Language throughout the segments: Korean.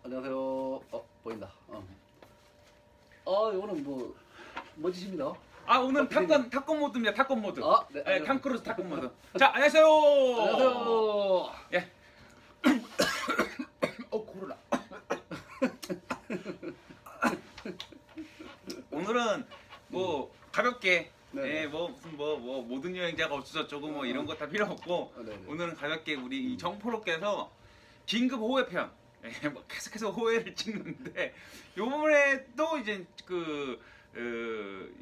안녕하세요. 보인다. 이거는 뭐 멋지십니다. 오늘 탑건 모드입니다. 탑건 모드. 네. 네, 탐크루즈 탑건 모드. 자, 안녕하세요. 안녕하세요. 예. 코로나. 오늘은 뭐 가볍게 네. 무슨 모든 여행자가 어쩌고저쩌고 뭐 이런 거 다 필요 없고 네네. 오늘은 가볍게 우리 이 정프로께서 긴급 호외편 뭐 계속해서 호외를 찍는데 요번에도 이제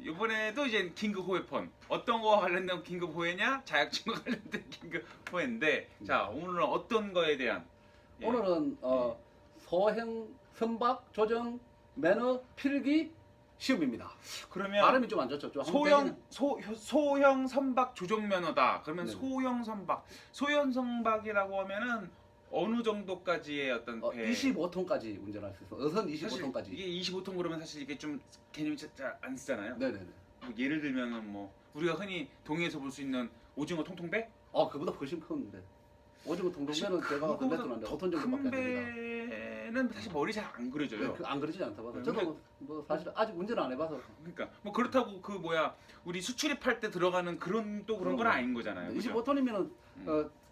요번에도 이제 긴급 호외편 어떤 거와 관련된 긴급 호외냐 자격증과 관련된 긴급 호외인데 자 오늘은 어떤 거에 대한 오늘은 소형 선박 조정 매너 필기 시험입니다. 그러면 발음이 좀 안 좋죠. 좀 소형 선박 조종 면허다. 그러면 네네. 소형 선박이라고 하면은 어느 정도까지의 어떤 배? 25톤까지 운전할 수 있어. 어선 25톤까지. 이게 25톤 그러면 사실 이게 좀 개념이 잘 안 쓰잖아요. 네네네. 뭐 예를 들면은 뭐 우리가 흔히 동해에서 볼 수 있는 오징어 통통배? 그보다 훨씬 큰데. 오징어 통통배는 제가 건네들었는데 5톤 정도밖에 안 큰 됩니다. 배는 사실 머리 잘 안 그려져요. 안 그러지 않다 봐서. 저도 뭐 사실 아직 운전 안 해봐서. 그러니까 뭐 그렇다고 우리 수출입할 때 들어가는 그런 건 아닌 거잖아요. 25톤이면은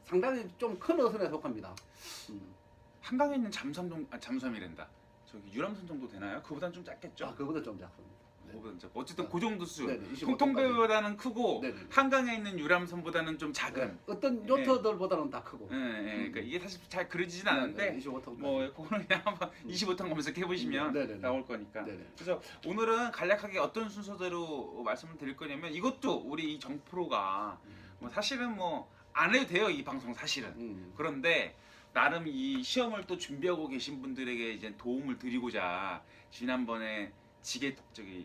상당히 좀 큰 어선에 속합니다. 한강에 있는 잠수함이란다. 저기 유람선 정도 되나요? 그보다는 좀 작겠죠? 그거보다 좀 작습니다. 그거보다는 어쨌든 그 정도 수. 네네, 25톤까지. 통통배보다는 크고 네네. 한강에 있는 유람선보다는 좀 작은. 어떤 요트들보다는 다 크고. 그러니까 이게 사실 잘 그려지진 않은데 25톤. 뭐 그거는 그냥 한번 25톤 검색해 보시면 네네네. 나올 거니까. 네네. 그래서 오늘은 간략하게 어떤 순서대로 말씀을 드릴 거냐면 이것도 우리 이 정프로가 뭐 사실은 뭐 안 해도 돼요 이 방송 사실은. 그런데 나름 이 시험을 또 준비하고 계신 분들에게 이제 도움을 드리고자 지난번에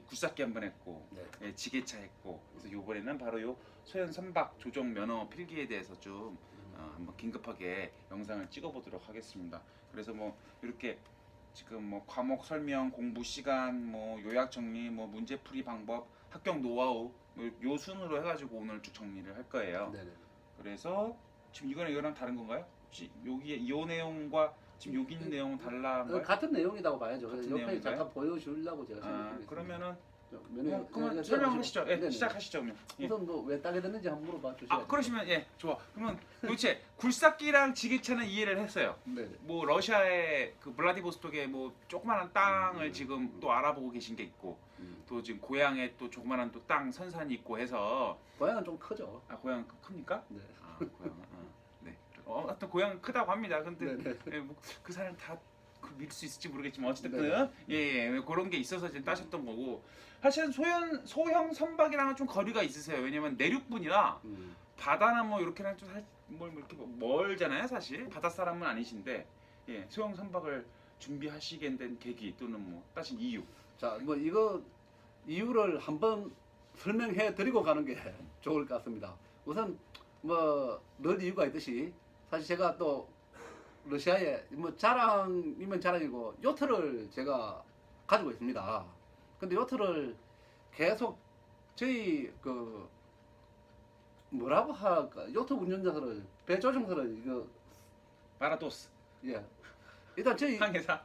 굴삭기 한번 했고 네. 지게차 했고 그래서 요번에는 바로 요 소형 선박 조종 면허 필기에 대해서 좀 한번 긴급하게 영상을 찍어 보도록 하겠습니다. 그래서 뭐 이렇게 지금 뭐 과목 설명, 공부 시간, 뭐 요약 정리, 뭐 문제 풀이 방법, 합격 노하우 요 순으로 해가지고 오늘 쭉 정리를 할 거예요. 네네. 그래서 지금 이거랑 다른 건가요? 혹시 여기에 이 내용과 지금 여기 있는 내용은 달라인가요? 같은 내용이라고 봐야죠. 같은 옆에 내용인가요? 잠깐 보여주려고 제가 생각했습니다. 그러면은 네, 그러면 설명하시죠. 네네. 시작하시죠. 그러면. 우선 뭐 왜 따게 됐는지 한번 물어봐 주시죠. 그러시면 좋아. 그러면 도대체 굴삭기랑 지게차는 이해를 했어요. 네네. 뭐 러시아의 그 블라디보스톡에 뭐 조그마한 땅을 지금 또 알아보고 계신 게 있고 또 지금 고향에 또 조그마한 또 땅 선산이 있고 해서 고향은 좀 크죠. 고향 큽니까? 네. 고향. 네. 하여튼 고향 크다고 합니다. 근데 네네. 뭐 그 사람 다 믿을 수 있을지 모르겠지만 어쨌든 네네. 그런 게 있어서 지금 따셨던 거고 사실은 소형 선박이랑은 좀 거리가 있으세요. 왜냐면 내륙분이라 바다나 뭐 이렇게랑 좀 이렇게 멀잖아요. 사실 바다 사람은 아니신데 소형 선박을 준비하시게 된 계기 또는 뭐 따신 이유. 자, 뭐 이거 이유를 한번 설명해 드리고 가는 게 좋을 것 같습니다. 우선 뭐 늘 이유가 있듯이 사실 제가 또 러시아에 뭐 자랑이면 자랑이고 요트를 제가 가지고 있습니다. 근데 요트를 계속 저희 뭐라고 할까 요트 운전자들을 배 조종사를 이거 바라도스. 일단 저희 항해사.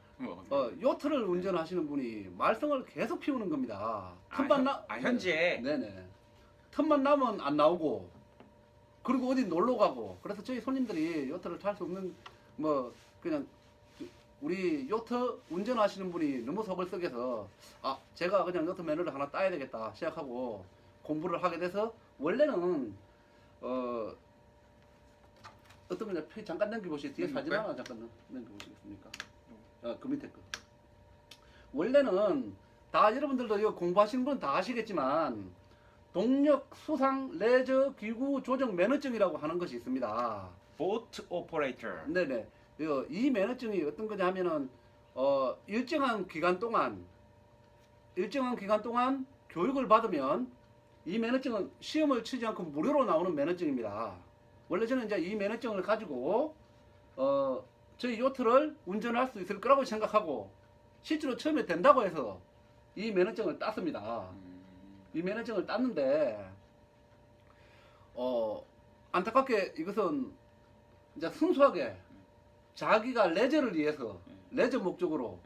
요트를 운전하시는 분이 말썽을 계속 피우는 겁니다. 현재. 네네. 틈만 나면 안 나오고 그리고 어디 놀러 가고 그래서 저희 손님들이 요트를 탈 수 없는 뭐 그냥 우리 요트 운전하시는 분이 너무 속을 썩여서 제가 그냥 요트 매너를 하나 따야 되겠다 시작하고 공부를 하게 돼서 원래는 어떤 거냐 잠깐 넘겨보시 뒤에 사진 하나 잠깐 넘겨보시겠습니까? 그 밑에 거. 원래는 다 여러분들도 이거 공부하시는 분은 다 아시겠지만 동력 수상 레저 기구 조정 매너증이라고 하는 것이 있습니다. 보트 오퍼레이터. 네네. 이 매너증이 어떤 거냐면은 일정한 기간 동안 교육을 받으면 이 매너증은 시험을 치지 않고 무료로 나오는 매너증입니다. 원래 저는 이제 이 매너증을 가지고 저희 요트를 운전할 수 있을 거라고 생각하고 실제로 처음에 된다고 해서 이 매너증을 땄습니다. 이 매너증을 땄는데 안타깝게 이것은 이제 순수하게 자기가 레저를 위해서 레저 목적으로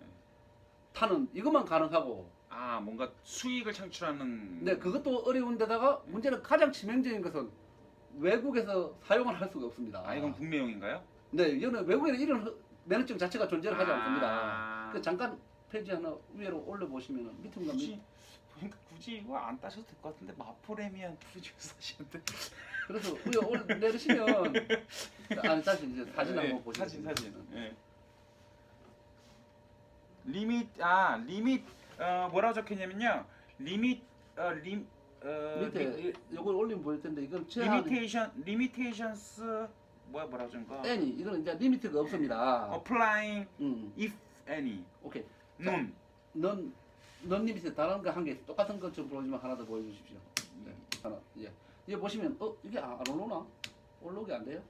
타는 이것만 가능하고 아 뭔가 수익을 창출하는. 네, 그것도 어려운데다가 문제는 가장 치명적인 것은 외국에서 사용을 할 수가 없습니다. 아 이건 국내용인가요? 네, 이거는 외국에는 이런 면허증 자체가 존재를 하지 아. 않습니다. 그 잠깐 페이지 하나 위로 올려보시면 밑에 보면 굳이 보니까 굳이 이거 안 따셔도 될 것 같은데 마포레미안 굳이 사시는데. 그래서 위에 내리시면 아니 다시 이제 사진 한번 보시면 사진. 예. 리밋 뭐라고 적혀있냐면요. 밑에 요걸 올리면 보일 텐데 이건 제한 리미테이션스 뭐라고 적은가? any 이거는 이제 리미트가 없습니다. applying if any. 오케이. none. 넌 리미트 다른 거 한 개 똑같은 것 좀 보여주면 하나 더 보여주십시오. 네, 하나 예. 이게 보시면 이게 안 올라오나? 올라오게 안 돼요?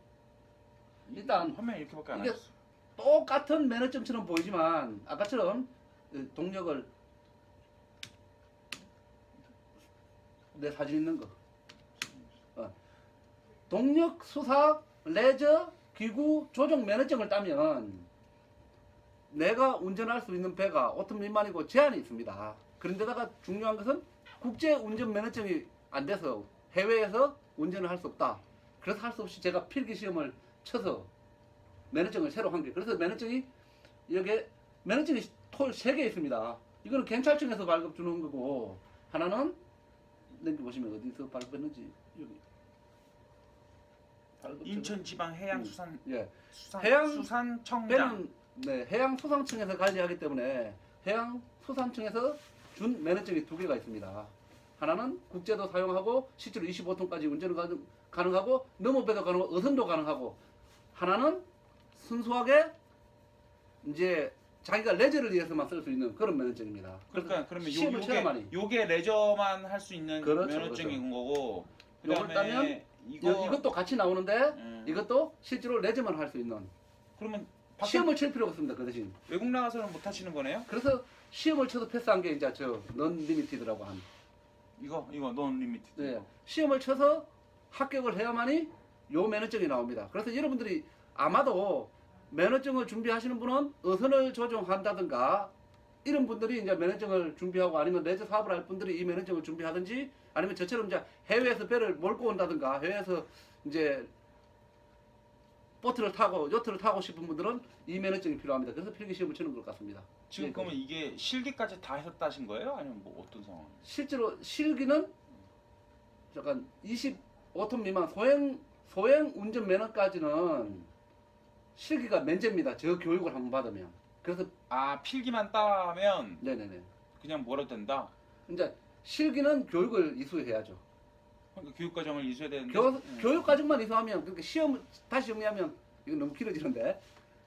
일단 화면 이렇게밖에 안 이게 하셨어. 똑같은 면허점처럼 보이지만 아까처럼 동력을 내 사진 있는 거 동력 수사 레저 기구 조종 면허증을 따면 내가 운전할 수 있는 배가 5톤 미만이고 제한이 있습니다. 그런데다가 중요한 것은 국제 운전 면허증이 안 돼서 해외에서 운전을 할 수 없다. 그래서 할 수 없이 제가 필기 시험을 쳐서 면허증을 새로 한 게. 그래서 면허증이 여기 면허증이 톨 3개 있습니다. 이거는 경찰청에서 발급 주는 거고 하나는 여기 보시면 어디서 발급했는지 여기 발급 인천지방해양수산 예. 수산청장. 배는 네, 해양수산청에서 관리하기 때문에 해양수산청에서 준 면허증이 2개가 있습니다. 하나는 국제도 사용하고 실제로 25톤까지 운전을 가능하고 넘어배도 가능하고 어선도 가능하고 하나는 순수하게 이제 자기가 레저를 위해서만 쓸 수 있는 그런 면허증입니다. 그러니까 그러면 시험을 쳐야만이. 요게 레저만 할 수 있는 그렇죠, 면허증인 거고. 요걸 따면 이것도 같이 나오는데 이것도 실제로 레저만 할 수 있는 그러면 시험을 칠 필요가 없습니다. 그 대신 외국 나가서는 못 하시는 거네요? 그래서 시험을 쳐서 패스한 게 이제 넌 리미티드라고 한 이거 논 리미티드. 네, 시험을 쳐서 합격을 해야만이 요 면허증이 나옵니다. 그래서 여러분들이 아마도 면허증을 준비하시는 분은 어선을 조종한다든가 이런 분들이 이제 면허증을 준비하고 아니면 레저 사업을 할 분들이 이 면허증을 준비하든지 아니면 저처럼 이제 해외에서 배를 몰고 온다든가 해외에서 이제 보트를 타고 요트를 타고 싶은 분들은 이 면허증이 필요합니다. 그래서 필기 시험을 치는 것 같습니다. 지금 그러면 이게 실기까지 다 했다신 거예요? 아니면 뭐 어떤 상황? 실제로 실기는 잠깐 25톤 미만 소행 운전 면허까지는 실기가 면제입니다. 저 교육을 한번 받으면. 그래서 필기만 따면 네네네. 그냥 뭐라도 된다. 이제 실기는 교육을 이수해야죠. 그러니까 교육 과정을 이수해야 되는데. 교육 과정만 이수하면 그러니까 시험 다시 정리하면 이거 너무 길어지는데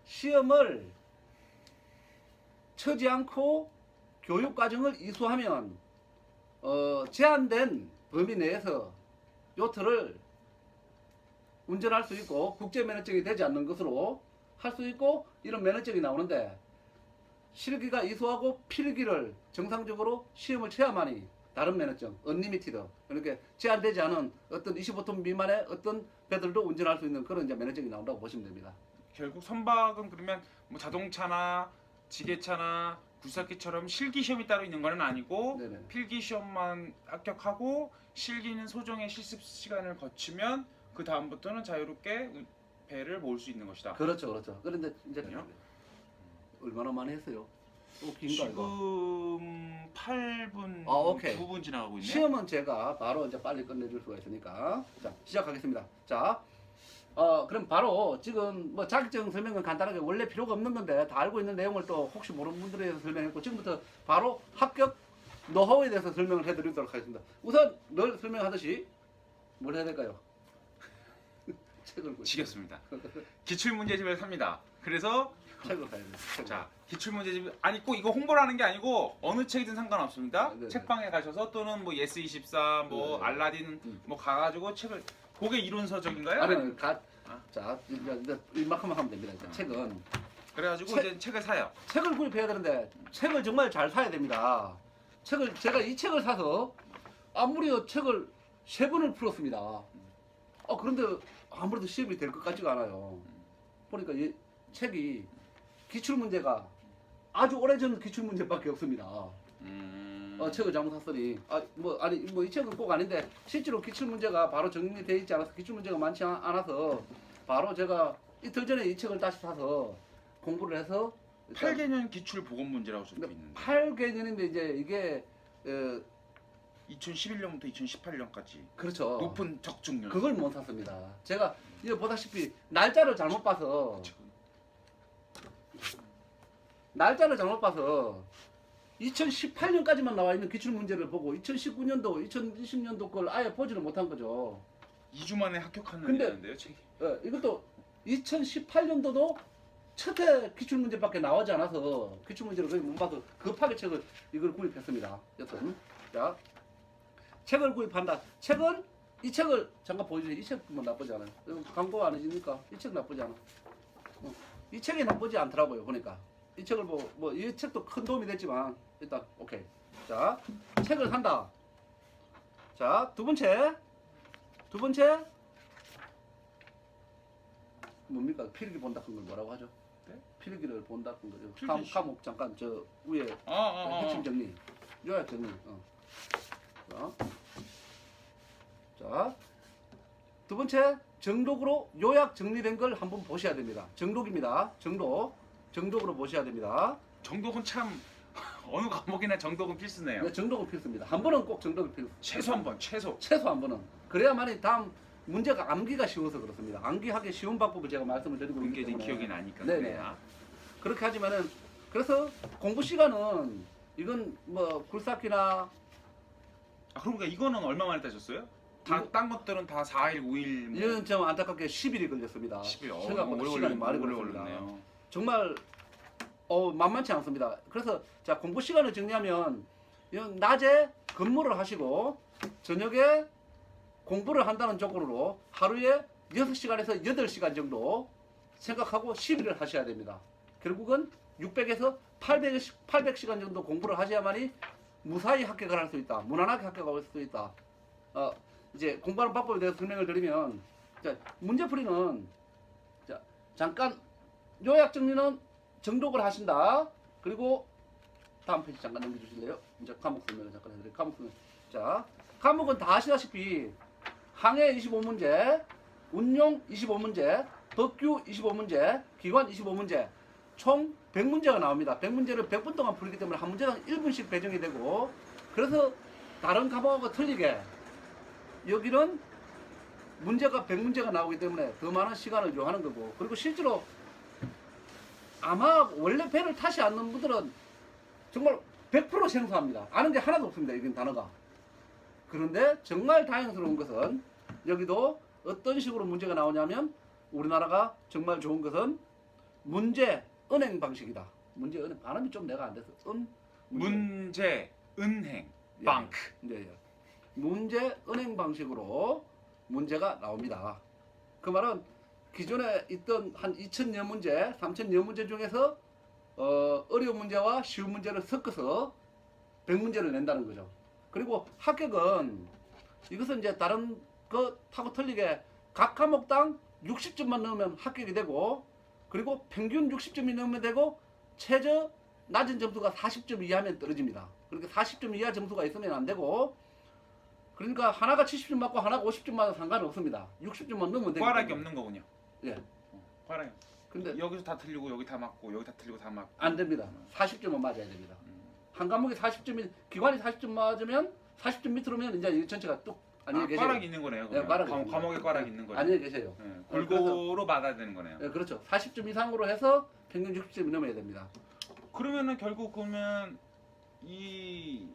시험을 쳐지 않고 교육 과정을 이수하면 제한된 범위 내에서 요트를 운전할 수 있고 국제 면허증이 되지 않는 것으로 할 수 있고 이런 면허증이 나오는데 실기가 이수하고 필기를 정상적으로 시험을 쳐야만이 다른 면허증, 언리미티드 그러니까 제한되지 않은 어떤 25톤 미만의 어떤 배들도 운전할 수 있는 그런 이제 면허증이 나온다고 보시면 됩니다. 결국 선박은 그러면 뭐 자동차나 지게차나 굴삭기처럼 실기 시험이 따로 있는 건 아니고 네네. 필기 시험만 합격하고 실기는 소정의 실습 시간을 거치면 그 다음부터는 자유롭게 배를 몰 수 있는 것이다. 그렇죠, 그렇죠. 그런데 이제 그래요? 얼마나 많이 했어요? 또 긴가 이거? 지금 8분, 오케이. 9분 지나가고 있네요. 시험은 제가 바로 이제 빨리 끝내줄 수가 있으니까 자 시작하겠습니다. 자, 그럼 바로 지금 뭐 자격증 설명은 간단하게 원래 필요가 없는 건데 다 알고 있는 내용을 또 혹시 모르는 분들에 대해서 설명했고 지금부터 바로 합격 노하우에 대해서 설명을 해드리도록 하겠습니다. 우선 늘 설명하듯이 뭘 해야 될까요? 책을 보시죠. 지겹습니다. 기출 문제집을 삽니다. 그래서 책을 사야 돼요. 자 기출 문제집 아니 꼭 이거 홍보를 하는 게 아니고 어느 책이든 상관없습니다. 네네. 책방에 가셔서 또는 뭐 예스24 뭐 네네. 알라딘 뭐 가가지고 책을 그게 이론서적인가요? 아니면 자 이제 이만큼만 하면 됩니다. 이제 책은 그래가지고 이제 책을 사요. 책을 구입해야 되는데 책을 정말 잘 사야 됩니다. 책을 제가 이 책을 사서 아무리 책을 3번을 풀었습니다. 그런데 아무래도 시험이 될 것 같지가 않아요. 보니까 이 책이 기출 문제가 아주 오래전 기출문제밖에 없습니다. 책을 잘못 샀으니 이 책은 꼭 아닌데 실제로 기출문제가 바로 정리되어 있지 않아서 기출문제가 많지 않아서 바로 제가 이틀 전에 이 책을 다시 사서 공부를 해서 8개년 기출 보건 문제라고 적혀 있는데 8개년인데 이제 이게 2011년부터 2018년까지 그렇죠. 높은 적중률. 그걸 못 샀습니다. 제가 이거 보다시피 날짜를 잘못 봐서 2018년까지만 나와 있는 기출 문제를 보고 2019년도, 2020년도 걸 아예 보지를 못한 거죠. 2주 만에 합격하는 근데- 애인데요, 책이. 이것도 2018년도도 첫해 기출 문제밖에 나오지 않아서 기출 문제를 거의 못 봐서 급하게 책을 이걸 구입했습니다. 여튼 자 책을 구입한다. 이 책을 잠깐 보여주세요. 이 책뭐 나쁘지 않아요. 광고 안 해주니까 이 책 나쁘지 않아. 이 책이 나쁘지 않더라고요. 보니까 이 책을 이 책도 큰 도움이 됐지만 일단 오케이. 자 책을 산다. 자 두 번째 뭡니까? 필기 본다 큰 걸 뭐라고 하죠? 네? 필기를 본다 큰 거죠. 필기 과목 잠깐 저 위에 핵심 정리, 요약 정리. 자, 두 번째 정독으로 요약 정리된 걸 한번 보셔야 됩니다. 정독입니다. 정독으로 보셔야 됩니다. 정독은 참 어느 과목이나 정독은 필수네요. 네, 정독은 필수입니다. 한 번은 꼭 정독이 필수. 최소 한 번, 최소. 최소 한 번은. 그래야만이 다음 문제가 암기가 쉬워서 그렇습니다. 암기하기 쉬운 방법을 제가 말씀을 드리고 있기 문제는 때문에. 기억이 나니까 네네. 그래야. 그렇게 하지만은 그래서 공부 시간은 이건 뭐 굴삭기나 그러니까 이거는 얼마 만에 따셨어요? 딴 것들은 다 4일, 5일 뭐 이건 좀 안타깝게 10일이 걸렸습니다. 10일. 생각보다 오래 시간이 많이 오래 걸렸습니다. 걸렸네요. 정말 만만치 않습니다. 그래서 자 공부 시간을 정리하면 이건 낮에 근무를 하시고 저녁에 공부를 한다는 조건으로 하루에 6시간에서 8시간 정도 생각하고 10일을 하셔야 됩니다. 결국은 600에서 800시간 정도 공부를 하셔야만이 무사히 합격을 할 수 있다. 무난하게 합격할 수 있다. 이제 공부하는 방법에 대해서 설명을 드리면 자, 문제풀이는 자, 잠깐 요약 정리는 정독을 하신다. 그리고 다음 페이지 잠깐 넘겨주실래요? 이제 과목 설명을 잠깐 해드릴게요. 과목 설명. 자, 과목은 다 아시다시피 항해 25문제, 운용 25문제, 법규 25문제, 기관 25문제, 총 100문제가 나옵니다. 100문제를 100분 동안 풀기 때문에 한 문제당 1분씩 배정이 되고 그래서 다른 과목하고 틀리게 여기는 문제가 100문제가 나오기 때문에 더 많은 시간을 요하는 거고 그리고 실제로 아마 원래 배를 타지 않는 분들은 정말 100% 생소합니다. 아는 게 하나도 없습니다. 이건 단어가. 그런데 정말 다행스러운 것은 여기도 어떤 식으로 문제가 나오냐면 우리나라가 정말 좋은 것은 문제 은행 방식이다. 문제 은행 발음이 좀 내가 안 돼서 문제 은행 방크. 네. 문제 은행 방식으로 문제가 나옵니다. 그 말은 기존에 있던 한 2000여 문제, 3000여 문제 중에서 어려운 문제와 쉬운 문제를 섞어서 100문제를 낸다는 거죠. 그리고 합격은 이것은 이제 다른 것하고 틀리게 각 과목당 60점만 넣으면 합격이 되고 그리고 평균 60점이 넣으면 되고 최저 낮은 점수가 40점 이하면 떨어집니다. 그러니까 40점 이하 점수가 있으면 안 되고 그러니까 하나가 70점 맞고 하나가 50점 맞아도 상관없습니다. 60점만 넣으면 되기 꽈락이 때문에. 없는 거군요. 예. 꽈락이. 근데 여기서 다 틀리고 여기 다 맞고 여기 다 틀리고 다 맞고. 안 됩니다. 40점은 맞아야 됩니다. 한 과목에 40점이 기관이 40점 맞으면 40점 밑으로면 이제 이 전체가 뚝 안녕히 계세요. 꽈락이 있는 거네요. 네, 꽈락이 있습니다. 과목에 꽈락이 있는 거예요. 안녕히 계세요. 네, 골고루 맞아야 되는 거네요. 네, 그렇죠. 40점 이상으로 해서 평균 60점이 넘어야 됩니다. 그러면은 결국 그러면 이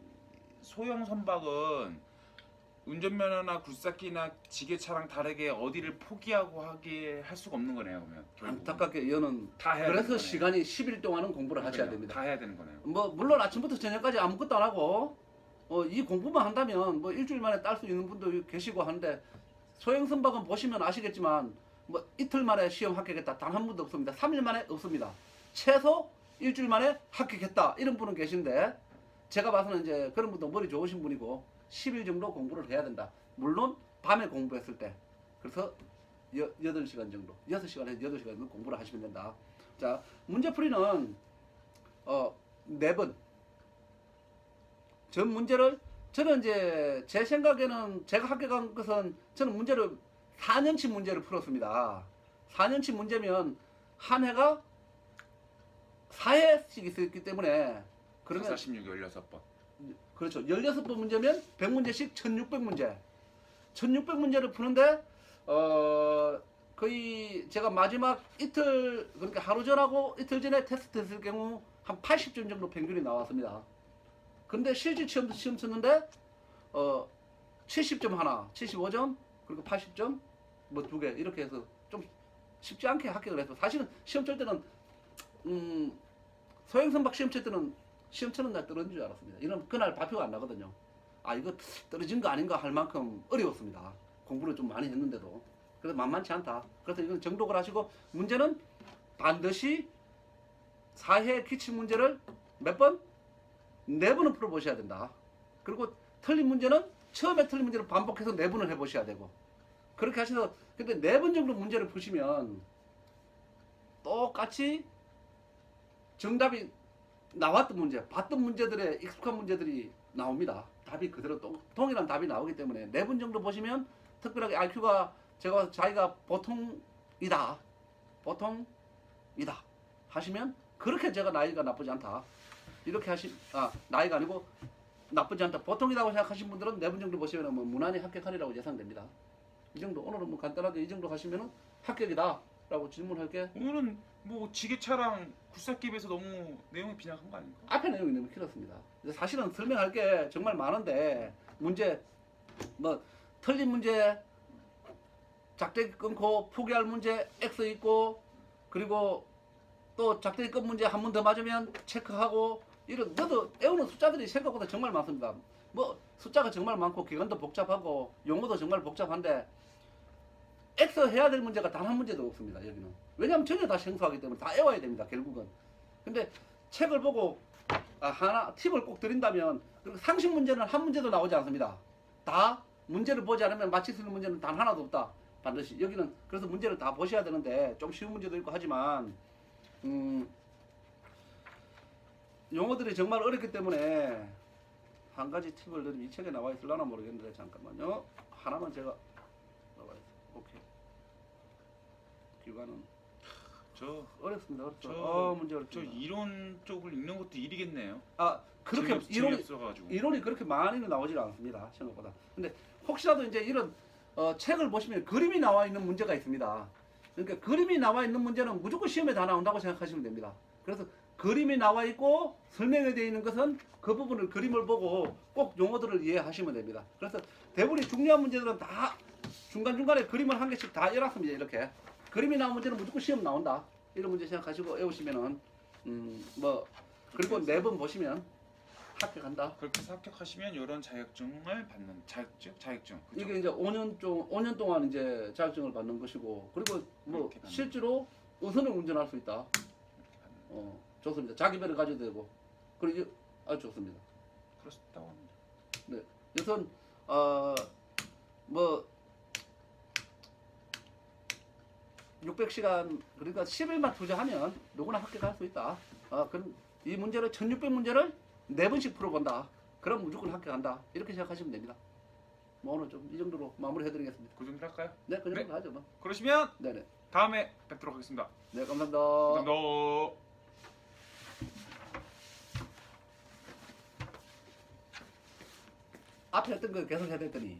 소형 선박은 운전면허나 굴삭기나 지게차랑 다르게 어디를 포기하고 하게 할 수가 없는 거네요. 그러면 결국은. 안타깝게 이거는 다 해야 그래서 되는 거네요. 시간이 10일 동안은 공부를 하셔야 그러네요. 됩니다. 다 해야 되는 거네요. 뭐 물론 아침부터 저녁까지 아무것도 안 하고 이 공부만 한다면 뭐 일주일 만에 딸 수 있는 분도 계시고 하는데 소형 선박은 보시면 아시겠지만 뭐 이틀 만에 시험 합격했다 단 한 분도 없습니다. 3일 만에 없습니다. 최소 일주일 만에 합격했다 이런 분은 계신데 제가 봐서는 이제 그런 분도 머리 좋으신 분이고 10일 정도 공부를 해야 된다. 물론 밤에 공부했을 때 그래서 8시간 정도 6시간에서 8시간 정도 공부를 하시면 된다. 자 문제풀이는 4번 전 문제를 저는 이제 제 생각에는 제가 학교 간 것은 저는 문제를 4년치 문제를 풀었습니다. 4년치 문제면 한 해가 4회씩 있었기 때문에 그러면 46, 16번. 그렇죠. 16번 문제면 100문제씩 1600문제. 1600문제를 푸는데 거의 제가 마지막 이틀 그러니까 하루 전하고 이틀 전에 테스트 했을 경우 한 80점 정도 평균이 나왔습니다. 근데 실질 시험 쳤는데 70점 하나, 75점, 그리고 80점 뭐 2개 이렇게 해서 좀 쉽지 않게 합격을 해서 사실은 시험 칠 때는 소행선박 시험 칠 때는 시험 치는 날 떨어진 줄 알았습니다. 이런 그날 발표가 안 나거든요. 아 이거 떨어진 거 아닌가 할 만큼 어려웠습니다. 공부를 좀 많이 했는데도 그래서 만만치 않다. 그래서 이건 정독을 하시고 문제는 반드시 4회 기출 문제를 몇 번? 4번은 풀어보셔야 된다. 그리고 틀린 문제는 처음에 틀린 문제를 반복해서 4번을 해보셔야 되고 그렇게 하셔서 근데 4번 정도 문제를 푸시면 똑같이 정답이 나왔던 문제, 봤던 문제들의 익숙한 문제들이 나옵니다. 답이 그대로 동일한 답이 나오기 때문에 4번 정도 보시면 특별하게 IQ가 제가 자기가 보통이다 하시면 그렇게 제가 나이가 나쁘지 않다 이렇게 나이가 아니고 나쁘지 않다 보통이라고 생각하신 분들은 4번 정도 보시면 뭐 무난히 합격하리라고 예상됩니다. 이 정도 오늘은 뭐 간단하게 이 정도 하시면은 합격이다 라고 질문할게. 오늘은 뭐 지게차랑 굴삭기에서 너무 내용이 빈약한 거 아닙니까? 앞에 내용이 너무 길었습니다. 사실은 설명할 게 정말 많은데 문제 뭐 틀린 문제 작대기 끊고 포기할 문제 X 있고 그리고 또 작대기 끈 문제 한 번 더 맞으면 체크하고 이런 너도 외우는 숫자들이 생각보다 정말 많습니다. 뭐 숫자가 정말 많고 기간도 복잡하고 용어도 정말 복잡한데 X 해야 될 문제가 단 한 문제도 없습니다. 여기는 왜냐하면 전혀 다 생소하기 때문에 다 외워야 됩니다. 결국은 근데 책을 보고 하나 팁을 꼭 드린다면 그리고 상식 문제는 한 문제도 나오지 않습니다. 다 문제를 보지 않으면 맞힐 수 있는 문제는 단 하나도 없다. 반드시 여기는 그래서 문제를 다 보셔야 되는데 좀 쉬운 문제도 있고 하지만 용어들이 정말 어렵기 때문에 한 가지 팁을 드리면 이 책에 나와 있을라나 모르겠는데 잠깐만요. 하나만 제가 나와 있어요. 오케이. 기관은 어렵습니다. 문제 어렵습니다. 저 이론 쪽을 읽는 것도 일이겠네요. 그렇게 재미없어가지고. 이론이 그렇게 많이는 나오질 않습니다. 생각보다. 근데 혹시라도 이제 이런 책을 보시면 그림이 나와 있는 문제가 있습니다. 그러니까 그림이 나와 있는 문제는 무조건 시험에 다 나온다고 생각하시면 됩니다. 그래서 그림이 나와 있고 설명이 되어 있는 것은 그 부분을 그림을 보고 꼭 용어들을 이해하시면 됩니다. 그래서 대부분의 중요한 문제들은 다 중간중간에 그림을 한 개씩 다 열었습니다. 이렇게 그림이 나온 문제는 무조건 시험 나온다. 이런 문제 생각하시고 외우시면은 뭐 그리고 4번 보시면 합격한다. 그렇게 해서 합격하시면 이런 자격증을 받는 자격증. 그죠? 이게 이제 5년 동안 이제 자격증을 받는 것이고 그리고 뭐 이렇게 받는 실제로 우선을 운전할 수 있다. 이렇게 받는 좋습니다. 자기 배를 가져도 되고 그리고 아주 좋습니다. 그렇다고 합니다. 네, 여튼 뭐 600시간 그러니까 10일만 투자하면 누구나 합격할 수 있다. 그럼 이 문제를 1600문제를 4번씩 풀어본다. 그럼 무조건 합격한다. 이렇게 생각하시면 됩니다. 뭐 오늘 좀 이 정도로 마무리해드리겠습니다. 그 정도 할까요? 네, 그 정도 네. 하죠. 뭐. 그러시면 네네. 다음에 뵙도록 하겠습니다. 네, 감사합니다. 감사합니다. 앞에 했던 거 계속 해야 됐더니